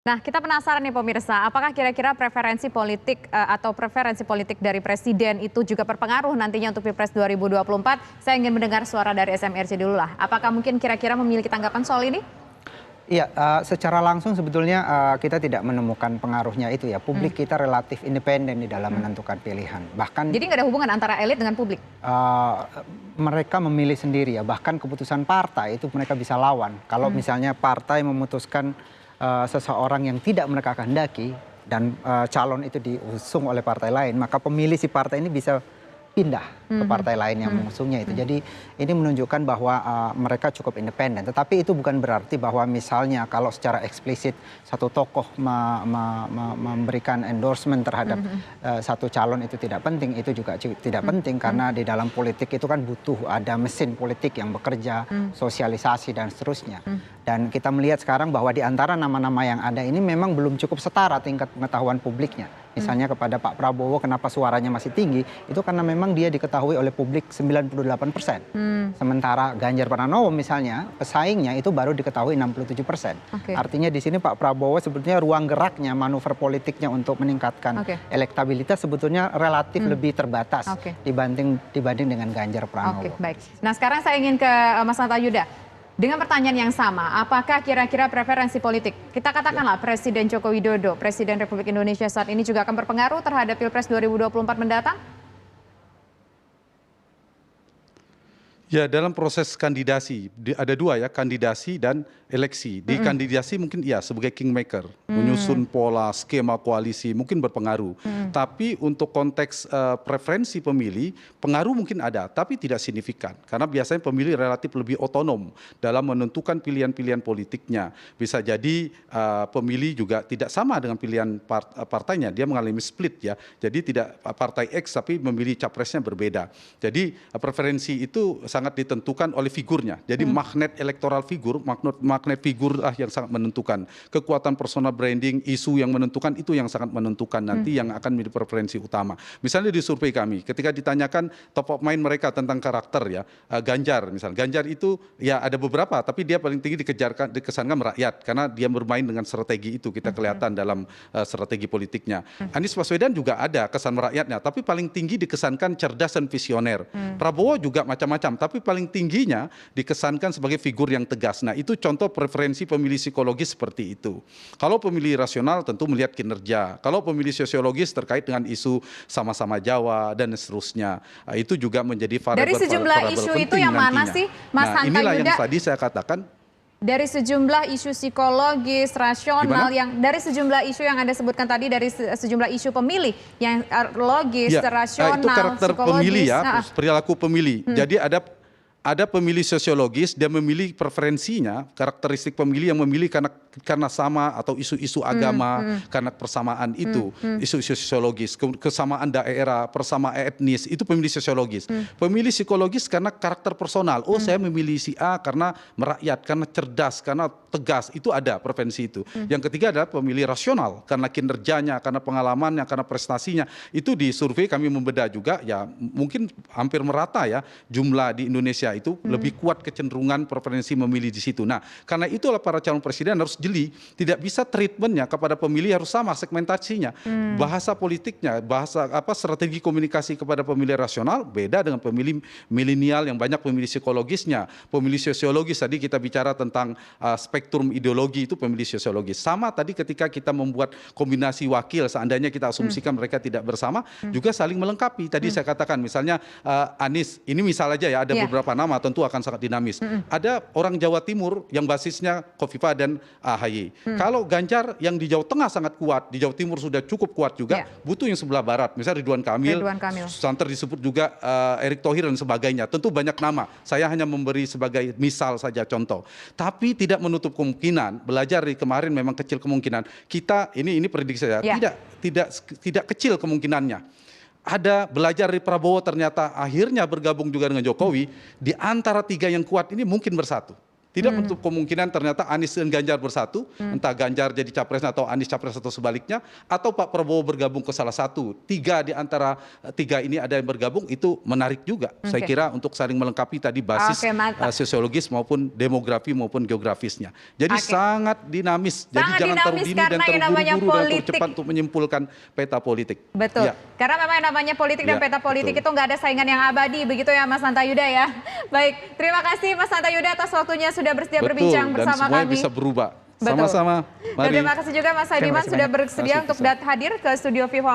Nah, kita penasaran nih pemirsa, apakah kira-kira preferensi politik atau preferensi politik dari presiden itu juga berpengaruh nantinya untuk Pilpres 2024? Saya ingin mendengar suara dari SMRC dulu lah. Apakah mungkin kira-kira memiliki tanggapan soal ini? Iya, secara langsung sebetulnya kita tidak menemukan pengaruhnya itu ya. Publik kita relatif independen di dalam menentukan pilihan. Bahkan Jadi nggak ada hubungan antara elit dengan publik? mereka memilih sendiri ya. Bahkan keputusan partai itu mereka bisa lawan. Kalau misalnya partai memutuskan seseorang yang tidak mereka kehendaki dan calon itu diusung oleh partai lain, maka pemilih si partai ini bisa pindah ke partai lain yang mengusungnya itu. Jadi ini menunjukkan bahwa mereka cukup independen. Tetapi itu bukan berarti bahwa misalnya kalau secara eksplisit satu tokoh memberikan endorsement terhadap satu calon itu tidak penting. Itu juga tidak penting karena di dalam politik itu kan butuh ada mesin politik yang bekerja, sosialisasi dan seterusnya. Dan kita melihat sekarang bahwa di antara nama-nama yang ada ini memang belum cukup setara tingkat pengetahuan publiknya. Misalnya kepada Pak Prabowo kenapa suaranya masih tinggi, itu karena memang dia diketahui oleh publik 98%. Sementara Ganjar Pranowo misalnya, pesaingnya itu baru diketahui 67%. Artinya di sini Pak Prabowo sebetulnya ruang geraknya, manuver politiknya untuk meningkatkan elektabilitas sebetulnya relatif lebih terbatas dibanding dengan Ganjar Pranowo. Baik. Nah sekarang saya ingin ke Mas Hanta Yuda. Dengan pertanyaan yang sama, apakah kira-kira preferensi politik, kita katakanlah Presiden Joko Widodo, Presiden Republik Indonesia saat ini juga akan berpengaruh terhadap Pilpres 2024 mendatang? Ya, dalam proses kandidasi ada dua ya, kandidasi dan eleksi. Di kandidasi mungkin iya sebagai kingmaker, menyusun pola, skema koalisi mungkin berpengaruh. Tapi untuk konteks preferensi pemilih, pengaruh mungkin ada, tapi tidak signifikan. Karena biasanya pemilih relatif lebih otonom dalam menentukan pilihan-pilihan politiknya. Bisa jadi pemilih juga tidak sama dengan pilihan partainya, dia mengalami split ya. Jadi tidak partai X tapi memilih capresnya berbeda. Jadi preferensi itu sangat ditentukan oleh figurnya. Jadi magnet elektoral figur, magnet figur yang sangat menentukan. Kekuatan personal branding, isu yang menentukan itu yang sangat menentukan nanti yang akan menjadi preferensi utama. Misalnya di survei kami, ketika ditanyakan top of mind mereka tentang karakter ya, Ganjar misalnya. Ganjar itu ya ada beberapa, tapi dia paling tinggi dikesankan merakyat karena dia bermain dengan strategi itu, kita kelihatan dalam strategi politiknya. Anies Baswedan juga ada kesan merakyatnya, tapi paling tinggi dikesankan cerdas dan visioner. Prabowo juga macam-macam, tapi paling tingginya dikesankan sebagai figur yang tegas. Nah itu contoh preferensi pemilih psikologis seperti itu. Kalau pemilih rasional tentu melihat kinerja. Kalau pemilih sosiologis terkait dengan isu sama-sama Jawa dan seterusnya. Nah, itu juga menjadi variabel Dari sejumlah isu itu yang mana sih Mas Hanta Yuda? Inilah yang tadi saya katakan. Dari sejumlah isu psikologis, rasional, dari sejumlah isu yang Anda sebutkan tadi, dari sejumlah isu pemilih yang logis, rasional, itu karakter psikologis. Pemilih ya, perilaku pemilih. Jadi ada pemilih sosiologis, dia memilih preferensinya, karakteristik pemilih yang memilih karena sama atau isu-isu agama, karena persamaan itu, isu-isu sosiologis, kesamaan daerah, persamaan etnis, itu pemilih sosiologis. Pemilih psikologis karena karakter personal, oh saya memilih si A karena merakyat, karena cerdas, karena tegas, itu ada preferensi itu. Yang ketiga adalah pemilih rasional, karena kinerjanya, karena pengalamannya, karena prestasinya. Itu di survei kami membedah juga, ya mungkin hampir merata ya, jumlah di Indonesia itu lebih kuat kecenderungan preferensi memilih di situ. Nah, karena itulah para calon presiden harus jeli, tidak bisa treatmentnya kepada pemilih harus sama segmentasinya, bahasa politiknya, bahasa strategi komunikasi kepada pemilih rasional beda dengan pemilih milenial yang banyak pemilih psikologisnya, pemilih sosiologis. Tadi kita bicara tentang spektrum ideologi itu pemilih sosiologis. Sama tadi ketika kita membuat kombinasi wakil, seandainya kita asumsikan mereka tidak bersama, juga saling melengkapi. Tadi saya katakan misalnya Anies, ini misal aja ya, ada beberapa nama tentu akan sangat dinamis. Ada orang Jawa Timur yang basisnya Khofifah dan AHY. Kalau Ganjar yang di Jawa Tengah sangat kuat, di Jawa Timur sudah cukup kuat juga, butuh yang sebelah barat. Misalnya Ridwan Kamil, santer disebut juga Erick Thohir dan sebagainya. Tentu banyak nama. Saya hanya memberi sebagai misal saja contoh. Tapi tidak menutup kemungkinan, belajar dari kemarin memang kecil kemungkinan. Kita ini prediksi saya, tidak kecil kemungkinannya. Ada belajar dari Prabowo ternyata akhirnya bergabung juga dengan Jokowi, di antara tiga yang kuat ini mungkin bersatu. Tidak menutup kemungkinan ternyata Anies dan Ganjar bersatu, entah Ganjar jadi capres atau Anies capres atau sebaliknya, atau Pak Prabowo bergabung ke salah satu. 3 di antara 3 ini ada yang bergabung, itu menarik juga. Saya kira untuk saling melengkapi tadi basis sosiologis maupun demografi maupun geografisnya. Jadi sangat dinamis. Jadi jangan terlalu dini dan terburu-buru dan terlalu cepat untuk menyimpulkan peta politik. Betul. Karena memang yang namanya politik dan peta politik itu nggak ada saingan yang abadi, begitu ya Mas Hantayuda ya. Baik, terima kasih Mas Hantayuda atas waktunya sudah bersedia berbincang bersama dan semuanya kami. bisa berubah. Betul. Sama-sama. Dan terima kasih juga Mas Saidiman sudah bersedia untuk hadir ke studio Viva